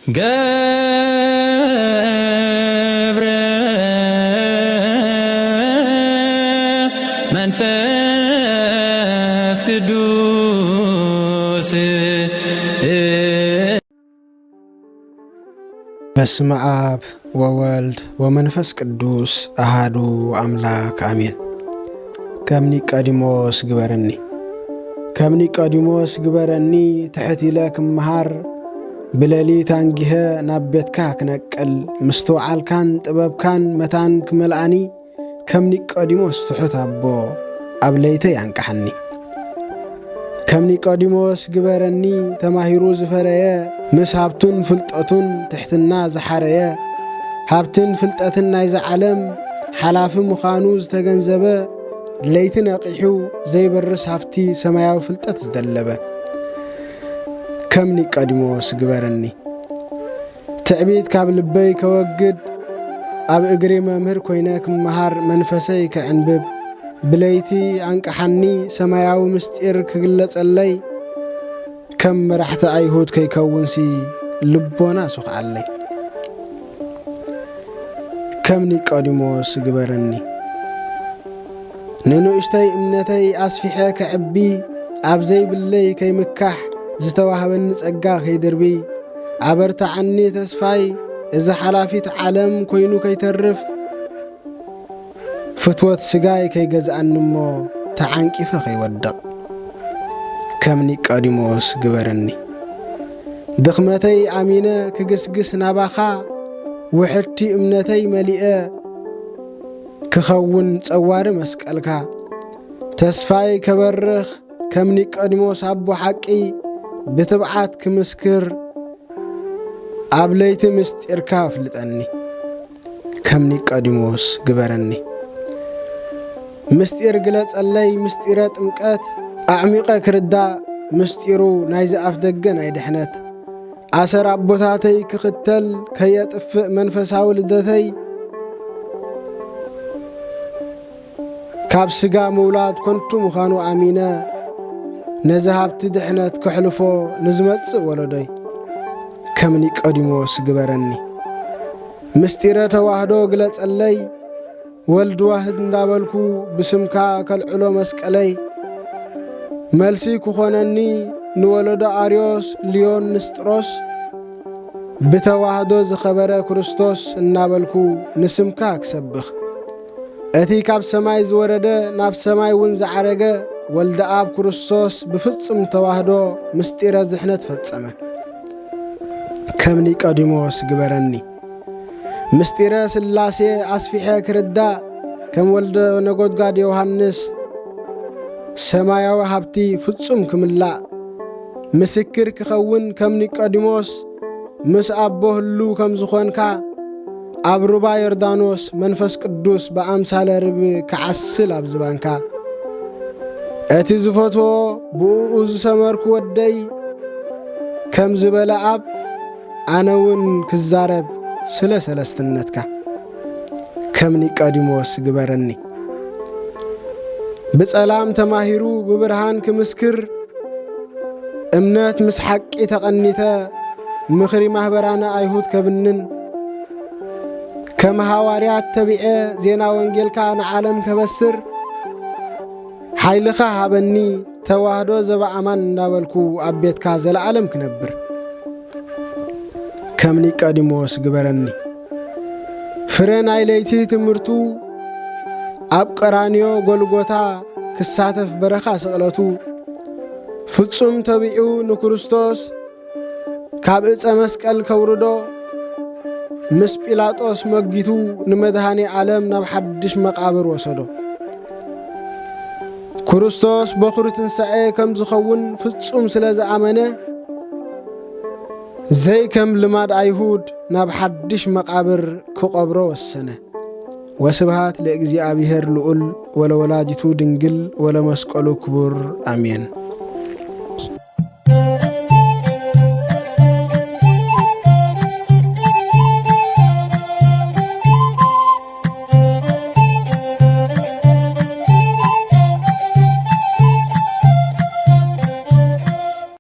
ገብረ መንፈስ ቅዱስ በስመ አብ ወወልድ ወመንፈስ ቅዱስ አሃዱ አምላክ አሜን። ከም ኒቆዲሞስ ግበረኒ ትሕቲለ ክመሃር ብሌሊት አንጊኸ ናብ ቤትካ ክነቅል ምስተውዓልካን ጥበብካን መታን ክመልአኒ ከም ኒቆዲሞስ ትሑት አቦ ኣብ ለይተይ አንቃሐኒ። ከም ኒቆዲሞስ ግበረኒ ተማሂሩ ዝፈረየ ምስ ሃብቱን ፍልጠቱን ትሕትና ዝሓረየ ሃብትን ፍልጠትን ናይ ዝዓለም ሓላፊ ምዃኑ ዝተገንዘበ ለይቲ ነቂሑ ዘይበርስ ሃፍቲ ሰማያዊ ፍልጠት ዝደለበ ከም ኒቆዲሞስ ግበረኒ። ትዕቢት ካብ ልበይ ከወግድ ኣብ እግሪ መምህር ኮይነ ክመሃር መንፈሰይ ከዕንብብ ብለይቲ አንቃሐኒ ሰማያዊ ምስጢር ክግለጸለይ ከም መራሕቲ ኣይሁድ ከይከውንሲ ልቦና ሱኽዓለይ። ከም ኒቆዲሞስ ግበረኒ ንንኡሽተይ እምነተይ ኣስፊሐ ከዕቢ ኣብ ዘይብለይ ከይምካሕ ዝተዋህበኒ ጸጋ ከይድርቢ ኣበርታዓኒ ተስፋይ እዚ ሓላፊት ዓለም ኮይኑ ከይተርፍ ፍትወት ስጋይ ከይገዝአኒ እሞ ተዓንቂፈ ከይወድቕ ከም ኒቆዲሞስ ግበረኒ። ድኽመተይ ኣሚነ ክግስግስ ናባኻ ውሕቲ እምነተይ መሊአ ክኸውን ጸዋሪ መስቀልካ ተስፋይ ከበርኽ ከም ኒቆዲሞስ ኣቦ ሓቂ ብትብዓት ክምስክር ኣብ ለይቲ ምስጢርካ ኣፍልጠኒ ከም ኒቆዲሞስ ግበረኒ። ምስጢር ግለጸለይ ምስጢረ ጥምቀት ኣዕሚቐ ክርዳእ ምስጢሩ ናይ ዝኣፍ ደገ ናይ ድሕነት ኣሰር ኣቦታተይ ክኽተል ከየጥፍእ መንፈሳዊ ልደተይ ካብ ስጋ ምውላድ ኮንቱ ምዃኑ ኣሚነ ነዚ ሃብቲ ድሕነት ክሕልፎ ንዝመጽእ ወለዶይ ከም ኒቆዲሞስ ግበረኒ። ምስጢረ ተዋህዶ ግለጸለይ ወልድ ዋህድ እንዳበልኩ ብስምካ ከልዕሎ መስቀለይ መልሲ ክኾነኒ ንወለዶ ኣርዮስ ልዮን ንስጥሮስ ብተዋህዶ ዝኸበረ ክርስቶስ እናበልኩ ንስምካ ክሰብኽ እቲ ካብ ሰማይ ዝወረደ ናብ ሰማይ እውን ዝዓረገ ወልደ ኣብ ክርስቶስ ብፍጹም ተዋህዶ ምስጢረ ዝሕነት ፈጸመ ከም ኒቆዲሞስ ግበረኒ። ምስጢረ ስላሴ ኣስፊሐ ክርዳእ ከም ወልደ ነጎድጓድ ዮሃንስ ሰማያዊ ሃብቲ ፍጹም ክምላእ ምስክር ክኸውን ከም ኒቆዲሞስ ምስ ኣቦ ህሉ ከም ዝኾንካ ኣብ ሩባ ዮርዳኖስ መንፈስ ቅዱስ ብኣምሳለ ርቢ ክዓስል ኣብ ዝባንካ እቲ ዝፈትዎ ብኡኡ ዝሰመርኩ ወደይ ከም ዝበለ ኣብ ኣነ እውን ክዛረብ ስለ ሰለስትነትካ ከም ኒቆዲሞስ ግበረኒ። ብጸላም ተማሂሩ ብብርሃን ክምስክር እምነት ምስ ሓቂ ተቐኒተ ምኽሪ ማኅበራነ ኣይሁድ ከብንን ከም ሃዋርያት ተቢዐ ዜና ወንጌልካ ንዓለም ከበስር ሓይልኻ ሃበኒ ተዋህዶ ዘበኣማን እንዳበልኩ ኣብ ቤትካ ዘለዓለም ክነብር ከም ኒቆዲሞስ ግበረኒ። ፍረ ናይ ለይቲ ትምህርቱ ኣብ ቀራንዮ ጎልጎታ ክሳተፍ በረኻ ስቕለቱ ፍጹም ተቢዑ ንክርስቶስ ካብ ዕፀ መስቀል ከውርዶ ምስ ጲላጦስ መጊቱ ንመድሃኒ ዓለም ናብ ሓድሽ መቃብር ወሰዶ ክርስቶስ በኹሪ ትንሣኤ ከም ዝኸውን ፍጹም ስለ ዝኣመነ ዘይ ከም ልማድ ኣይሁድ ናብ ሓድሽ መቃብር ክቐብሮ ወሰነ። ወስብሃት ለእግዚአብሔር ልዑል ወለወላዲቱ ድንግል ወለመስቀሉ ክቡር አሜን።